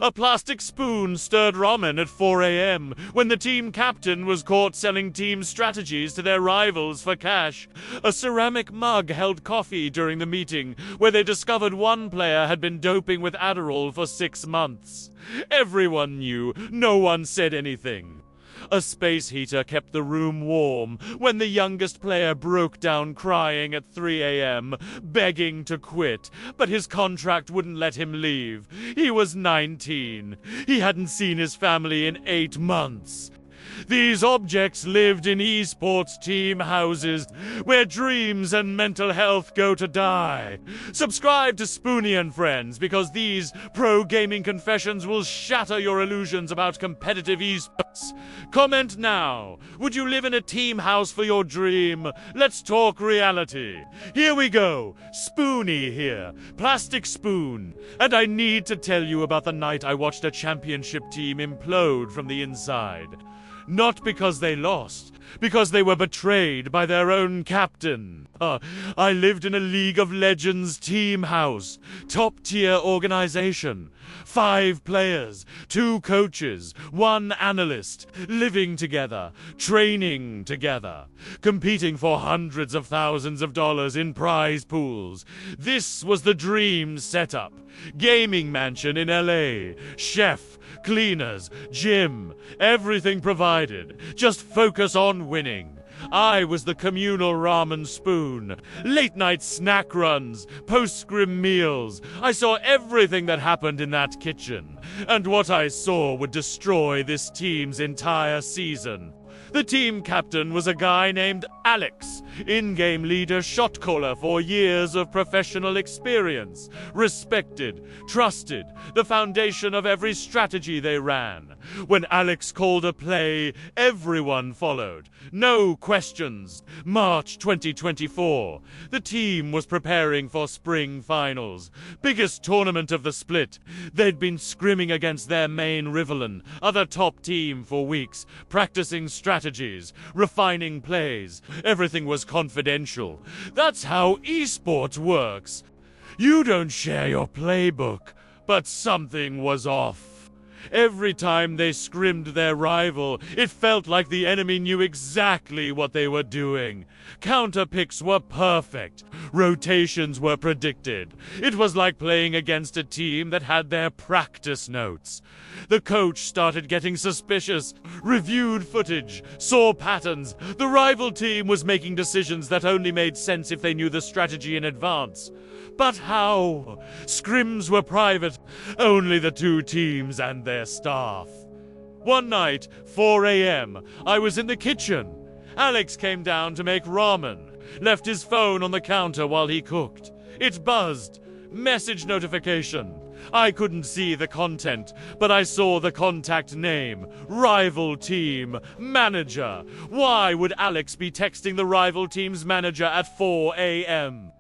A plastic spoon stirred ramen at 4 a.m. when the team captain was caught selling team strategies to their rivals for cash. A ceramic mug held coffee during the meeting where they discovered one player had been doping with Adderall for 6 months. Everyone knew, no one said anything. A space heater kept the room warm when the youngest player broke down crying at 3 a.m., begging to quit, but his contract wouldn't let him leave. He was 19. He hadn't seen his family in 8 months. These objects lived in esports team houses, where dreams and mental health go to die. Subscribe to Spoony Friends, because these pro-gaming confessions will shatter your illusions about competitive esports. Comment now. Would you live in a team house for your dream? Let's talk reality. Here we go. Spoony here. Plastic spoon. And I need to tell you about the night I watched a championship team implode from the inside. Not because they lost, because they were betrayed by their own captain. I lived in a League of Legends team house, top-tier organization. 5 players, 2 coaches, 1 analyst, living together, training together, competing for hundreds of thousands of dollars in prize pools. This was the dream setup. Gaming mansion in LA, chef, cleaners, gym, everything provided. Just focus on winning. I was the communal ramen spoon, late-night snack runs, post-scrim meals. I saw everything that happened in that kitchen, and what I saw would destroy this team's entire season. The team captain was a guy named Alex, in-game leader shot caller for years of professional experience, respected, trusted, the foundation of every strategy they ran. When Alex called a play, everyone followed. No questions. March 2024. The team was preparing for spring finals. Biggest tournament of the split. They'd been scrimming against their main rival, other top team for weeks, practicing strategies, refining plays. Everything was confidential. That's how esports works. You don't share your playbook, but something was off. Every time they scrimmed their rival, it felt like the enemy knew exactly what they were doing. Counter picks were perfect. Rotations were predicted. It was like playing against a team that had their practice notes. The coach started getting suspicious, reviewed footage, saw patterns. The rival team was making decisions that only made sense if they knew the strategy in advance. But how? Scrims were private, only the 2 teams and their staff. One night, 4 a.m., I was in the kitchen. Alex came down to make ramen, left his phone on the counter while he cooked. It buzzed. Message notification. I couldn't see the content, but I saw the contact name. Rival team. Manager. Why would Alex be texting the rival team's manager at 4 a.m.?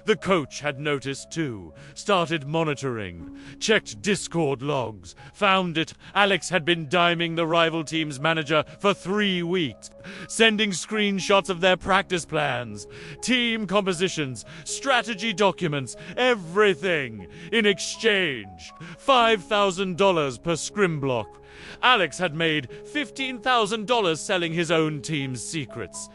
The coach had noticed too, started monitoring, checked Discord logs, found it. Alex had been diming the rival team's manager for 3 weeks, sending screenshots of their practice plans, team compositions, strategy documents, everything. In exchange, $5,000 per scrim block. Alex had made $15,000 selling his own team's secrets.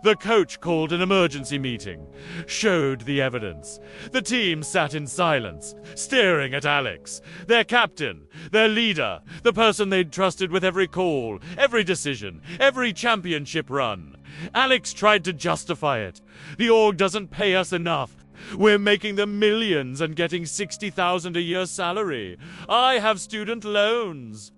The coach called an emergency meeting, showed the evidence. The team sat in silence, staring at Alex, their captain, their leader, the person they'd trusted with every call, every decision, every championship run. Alex tried to justify it. The org doesn't pay us enough. We're making them millions and getting $60,000 a year salary. I have student loans.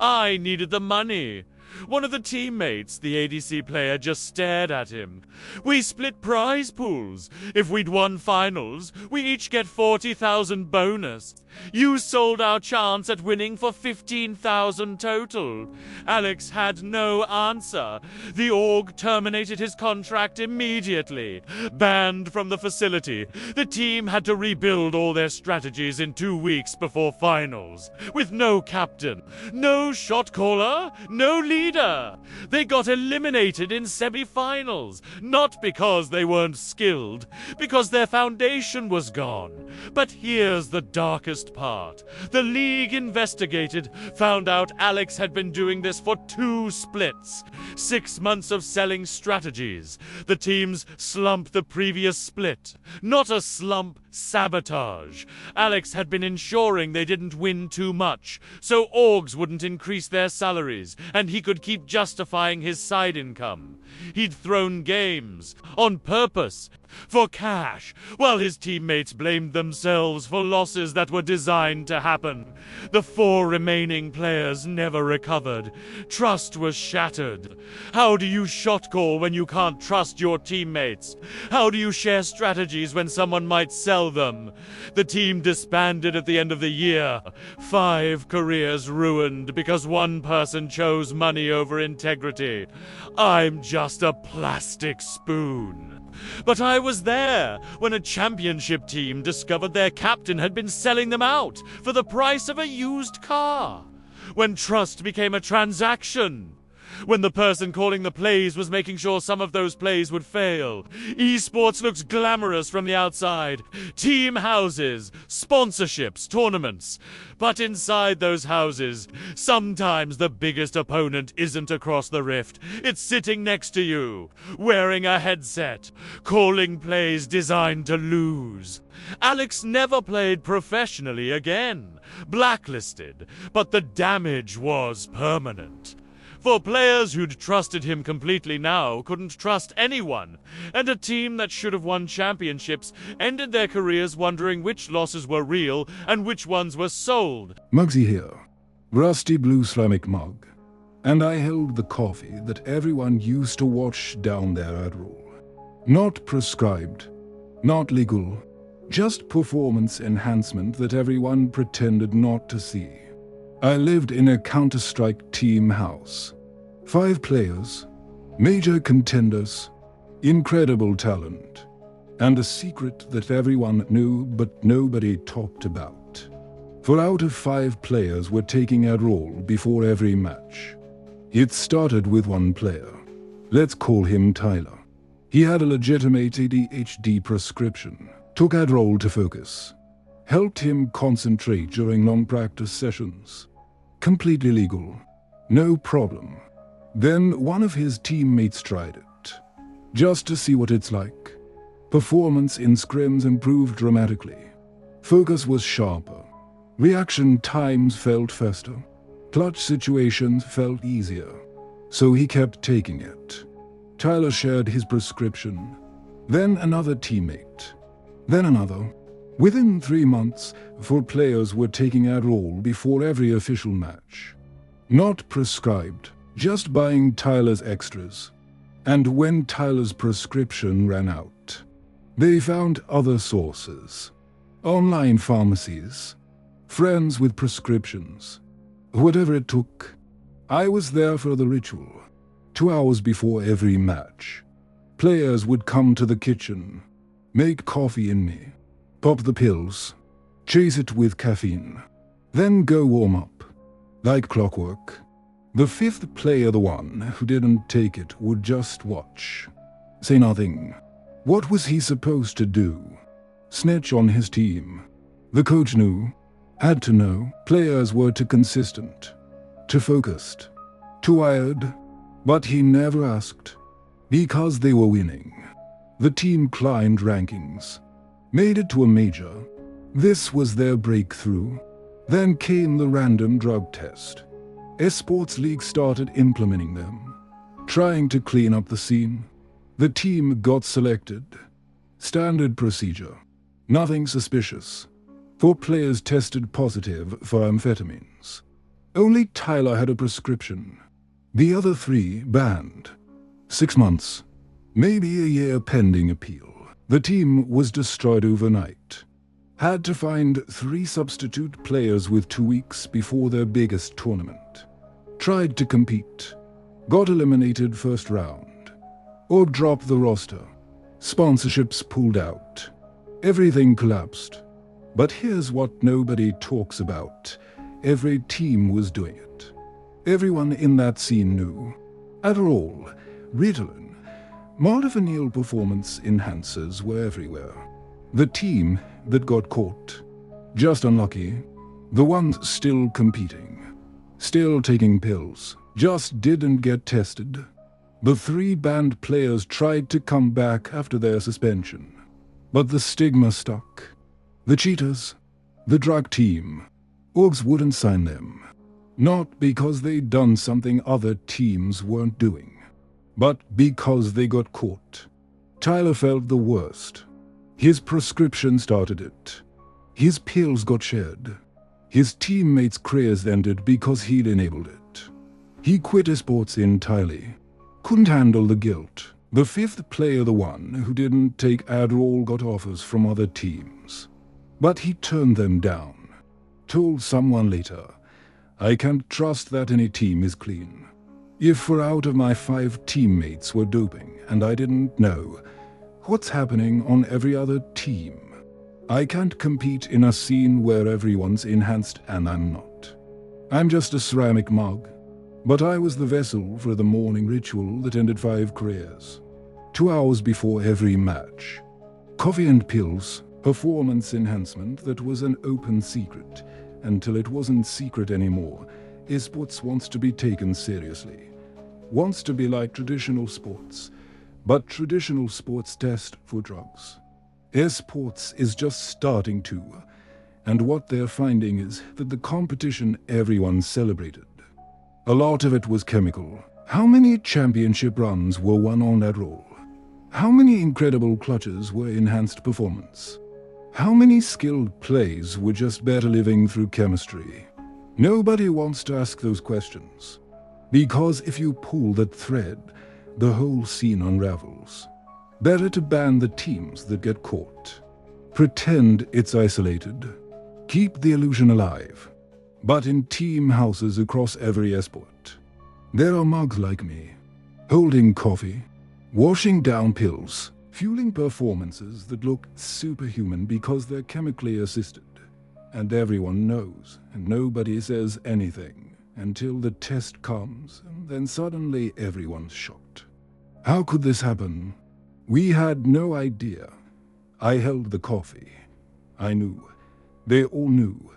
I needed the money. One of the teammates, the ADC player, just stared at him. We split prize pools. If we'd won finals, we each get 40,000 bonus. You sold our chance at winning for 15,000 total. Alex had no answer. The org terminated his contract immediately. Banned from the facility. The team had to rebuild all their strategies in 2 weeks before finals. With no captain, no shot caller, no leader. leader. They got eliminated in semi-finals, not because they weren't skilled, because their foundation was gone. But here's the darkest part. The league investigated, found out Alex had been doing this for 2 splits. 6 months of selling strategies. The teams slumped the previous split. Not a slump, sabotage. Alex had been ensuring they didn't win too much, so orgs wouldn't increase their salaries, and he could keep justifying his side income. He'd thrown games, on purpose, for cash, while his teammates blamed themselves for losses that were designed to happen. The 4 remaining players never recovered. Trust was shattered. How do you shot call when you can't trust your teammates? How do you share strategies when someone might sell them? The team disbanded at the end of the year. 5 careers ruined because one person chose money over integrity. I'm just a plastic spoon. But I was there when a championship team discovered their captain had been selling them out for the price of a used car. When trust became a transaction. When the person calling the plays was making sure some of those plays would fail. Esports looked glamorous from the outside. Team houses, sponsorships, tournaments. But inside those houses, sometimes the biggest opponent isn't across the rift. It's sitting next to you, wearing a headset, calling plays designed to lose. Alex never played professionally again. Blacklisted. But the damage was permanent. For players who'd trusted him completely now couldn't trust anyone, and a team that should have won championships ended their careers wondering which losses were real and which ones were sold. Muggsy here, rusty blue ceramic mug, and I held the coffee that everyone used to wash down their Adderall. Not prescribed, not legal, just performance enhancement that everyone pretended not to see. I lived in a Counter-Strike team house. 5 players, major contenders, incredible talent, and a secret that everyone knew but nobody talked about. 4 out of 5 players were taking Adderall before every match. It started with one player. Let's call him Tyler. He had a legitimate ADHD prescription, took Adderall to focus. Helped him concentrate during long practice sessions. Completely legal. No problem. Then one of his teammates tried it. Just to see what it's like. Performance in scrims improved dramatically. Focus was sharper. Reaction times felt faster. Clutch situations felt easier. So he kept taking it. Tyler shared his prescription. Then another teammate. Then another. Within 3 months, 4 players were taking Adderall before every official match. Not prescribed, just buying Tyler's extras. And when Tyler's prescription ran out, they found other sources. Online pharmacies, friends with prescriptions. Whatever it took, I was there for the ritual. 2 hours before every match. Players would come to the kitchen, make coffee in me. Pop the pills, chase it with caffeine, then go warm up. Like clockwork. The 5th player, the one who didn't take it, would just watch. Say nothing. What was he supposed to do? Snitch on his team. The coach knew, had to know. Players were too consistent, too focused, too wired, but he never asked. Because they were winning. The team climbed rankings. Made it to a major. This was their breakthrough. Then came the random drug test. Esports League started implementing them, trying to clean up the scene. The team got selected. Standard procedure. Nothing suspicious. 4 players tested positive for amphetamines. Only Tyler had a prescription. The other 3 banned. 6 months. Maybe a year pending appeal. The team was destroyed overnight. Had to find 3 substitute players with 2 weeks before their biggest tournament. Tried to compete. Got eliminated first round. Or dropped the roster. Sponsorships pulled out. Everything collapsed. But here's what nobody talks about. Every team was doing it. Everyone in that scene knew. Adderall, Ritalin, modafinil performance enhancers were everywhere. The team that got caught, just unlucky. The ones still competing, still taking pills, just didn't get tested. The 3 banned players tried to come back after their suspension, but the stigma stuck. The cheaters, the drug team, orgs wouldn't sign them. Not because they'd done something other teams weren't doing, but because they got caught. Tyler felt the worst. His prescription started it. His pills got shared. His teammates' careers ended because he'd enabled it. He quit Esports entirely. Couldn't handle the guilt. The 5th player, the one who didn't take Adderall, got offers from other teams. But he turned them down. Told someone later, "I can't trust that any team is clean. If 4 out of my 5 teammates were doping and I didn't know, what's happening on every other team? I can't compete in a scene where everyone's enhanced and I'm not. I'm just a ceramic mug." But I was the vessel for the morning ritual that ended 5 careers. 2 hours before every match. Coffee and pills, performance enhancement that was an open secret. Until it wasn't secret anymore. Esports wants to be taken seriously. Wants to be like traditional sports. But traditional sports test for drugs. Esports is just starting to. And what they're finding is that the competition everyone celebrated. A lot of it was chemical. How many championship runs were won on Adderall? How many incredible clutches were enhanced performance? How many skilled plays were just better living through chemistry? Nobody wants to ask those questions. Because if you pull that thread, the whole scene unravels. Better to ban the teams that get caught. Pretend it's isolated. Keep the illusion alive. But in team houses across every esport, there are mugs like me, holding coffee, washing down pills, fueling performances that look superhuman because they're chemically assisted. And everyone knows, and nobody says anything until the test comes, and then suddenly everyone's shocked. How could this happen? We had no idea. I held the coffee. I knew. They all knew.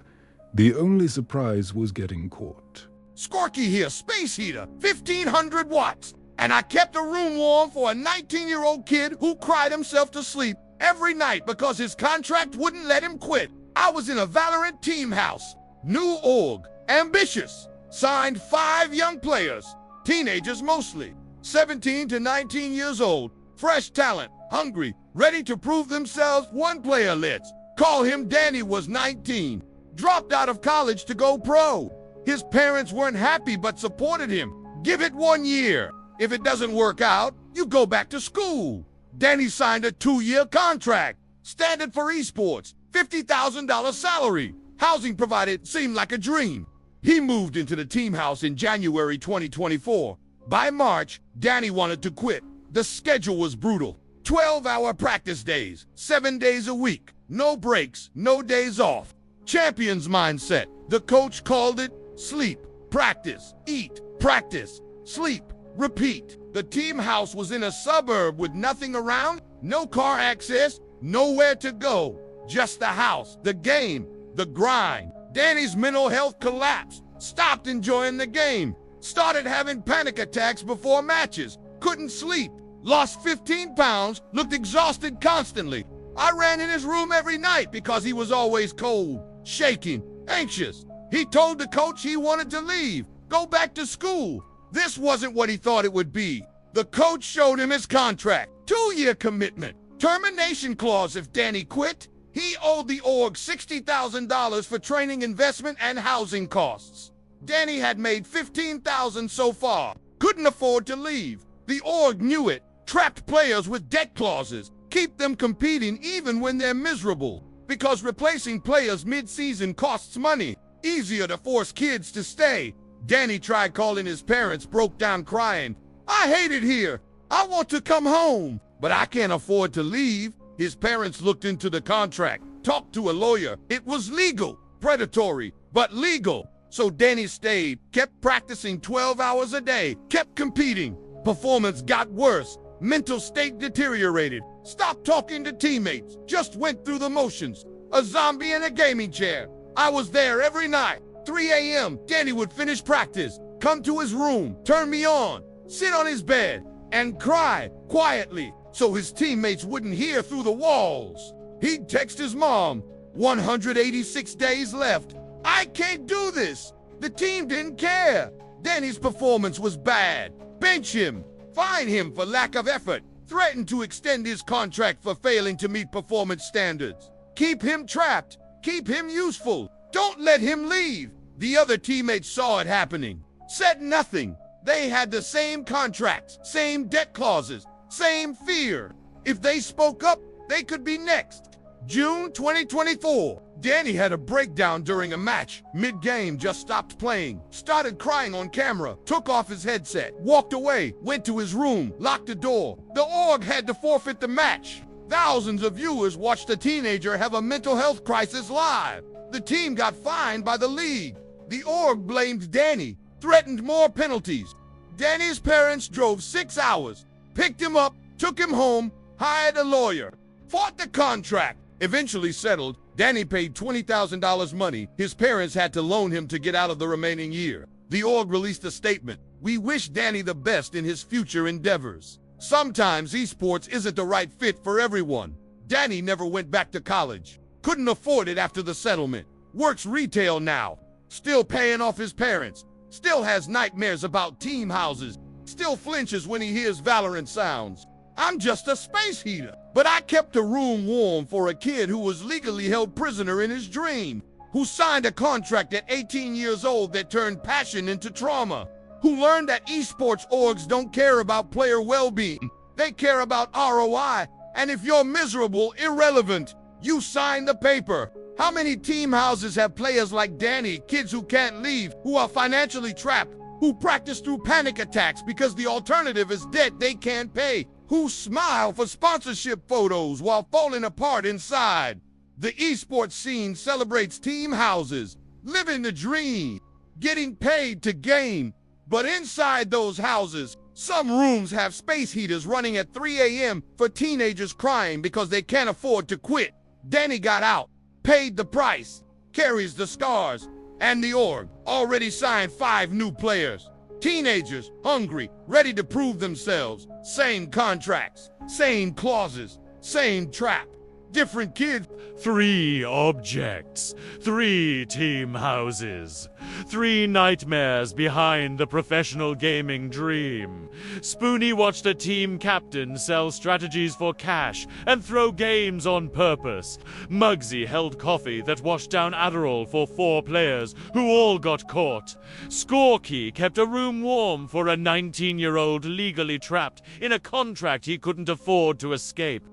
The only surprise was getting caught. Scorky here, space heater, 1500 watts. And I kept the room warm for a 19-year-old kid who cried himself to sleep every night because his contract wouldn't let him quit. I was in a Valorant team house. New org, ambitious. Signed 5 young players, teenagers mostly, 17 to 19 years old. Fresh talent, hungry, ready to prove themselves. One player, let's call him Danny, was 19. Dropped out of college to go pro. His parents weren't happy but supported him. Give it 1 year. If it doesn't work out, you go back to school. Danny signed a 2-year contract. Standard for esports, $50,000 salary. Housing provided, seemed like a dream. He moved into the team house in January 2024. By March, Danny wanted to quit. The schedule was brutal. 12-hour practice days, 7 days a week. No breaks, no days off. Champion's mindset. The coach called it sleep, practice, eat, practice, sleep, repeat. The team house was in a suburb with nothing around, no car access, nowhere to go. Just the house, the game, the grind. Danny's mental health collapsed, stopped enjoying the game, started having panic attacks before matches, couldn't sleep, lost 15 pounds, looked exhausted constantly. I ran in his room every night because he was always cold, shaking, anxious. He told the coach he wanted to leave, go back to school. This wasn't what he thought it would be. The coach showed him his contract, 2-year commitment, termination clause if Danny quit. He owed the org $60,000 for training, investment, and housing costs. Danny had made $15,000 so far, couldn't afford to leave. The org knew it, trapped players with debt clauses, keep them competing even when they're miserable. Because replacing players mid-season costs money, easier to force kids to stay. Danny tried calling his parents, broke down crying. I hate it here. I want to come home, but I can't afford to leave. His parents looked into the contract, talked to a lawyer. It was legal, predatory, but legal. So Danny stayed, kept practicing 12 hours a day, kept competing. Performance got worse. Mental state deteriorated. Stopped talking to teammates. Just went through the motions. A zombie in a gaming chair. I was there every night. 3 a.m. Danny would finish practice, come to his room, turn me on, sit on his bed, and cry quietly so his teammates wouldn't hear through the walls. He'd text his mom, 186 days left. I can't do this. The team didn't care. Danny's performance was bad. Bench him. Fine him for lack of effort. Threaten to extend his contract for failing to meet performance standards. Keep him trapped. Keep him useful. Don't let him leave. The other teammates saw it happening. Said nothing. They had the same contracts, same debt clauses, same fear. If they spoke up, they could be next. June 2024. Danny had a breakdown during a match. Mid-game, just stopped playing. Started crying on camera. Took off his headset. Walked away. Went to his room. Locked the door. The org had to forfeit the match. Thousands of viewers watched a teenager have a mental health crisis live. The team got fined by the league. The org blamed Danny. Threatened more penalties. Danny's parents drove 6 hours. Picked him up. Took him home. Hired a lawyer. Fought the contract. Eventually settled. Danny paid $20,000 money his parents had to loan him to get out of the remaining year. The org released a statement. We wish Danny the best in his future endeavors. Sometimes esports isn't the right fit for everyone. Danny never went back to college. Couldn't afford it after the settlement. Works retail now. Still paying off his parents. Still has nightmares about team houses. Still flinches when he hears Valorant sounds. I'm just a space heater. But I kept a room warm for a kid who was legally held prisoner in his dream, who signed a contract at 18 years old that turned passion into trauma, who learned that esports orgs don't care about player well-being. They care about ROI, and if you're miserable, irrelevant, you sign the paper. How many team houses have players like Danny, kids who can't leave, who are financially trapped, who practice through panic attacks because the alternative is debt they can't pay, who smile for sponsorship photos while falling apart inside? The esports scene celebrates team houses, living the dream, getting paid to game. But inside those houses, some rooms have space heaters running at 3 a.m. for teenagers crying because they can't afford to quit. Danny got out, paid the price, carries the scars, and the org already signed 5 new players. Teenagers, hungry, ready to prove themselves. Same contracts, same clauses, same trap. Different kids. 3 objects, 3 team houses, 3 nightmares behind the professional gaming dream. Spoony watched a team captain sell strategies for cash and throw games on purpose. Muggsy held coffee that washed down Adderall for 4 players who all got caught. Scorkey kept a room warm for a 19-year-old legally trapped in a contract he couldn't afford to escape.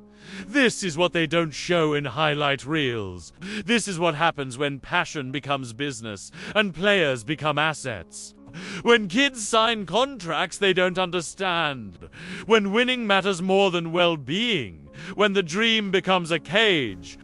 This is what they don't show in highlight reels. This is what happens when passion becomes business and players become assets. When kids sign contracts they don't understand. When winning matters more than well-being. When the dream becomes a cage.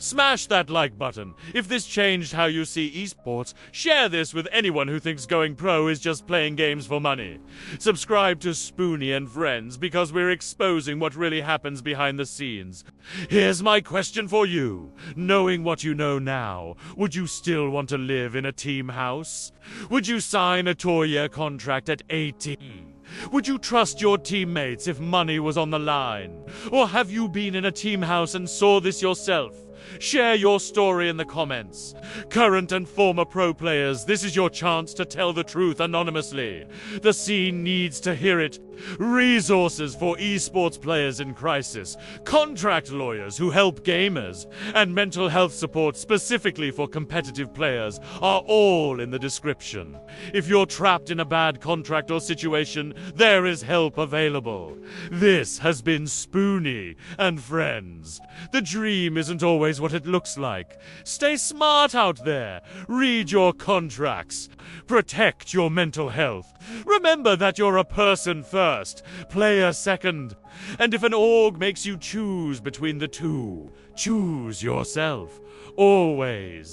Smash that like button. If this changed how you see esports, share this with anyone who thinks going pro is just playing games for money. Subscribe to Spoony and Friends because we're exposing what really happens behind the scenes. Here's my question for you. Knowing what you know now, would you still want to live in a team house? Would you sign a 2-year contract at 18? Would you trust your teammates if money was on the line? Or have you been in a team house and saw this yourself? Share your story in the comments. Current and former pro players, this is your chance to tell the truth anonymously. The scene needs to hear it. Resources for esports players in crisis, contract lawyers who help gamers, and mental health support specifically for competitive players are all in the description. If you're trapped in a bad contract or situation, there is help available. This has been Spoony and Friends. The dream isn't always what it looks like. Stay smart out there. Read your contracts. Protect your mental health. Remember that you're a person first, player second. And if an org makes you choose between the two, choose yourself. Always.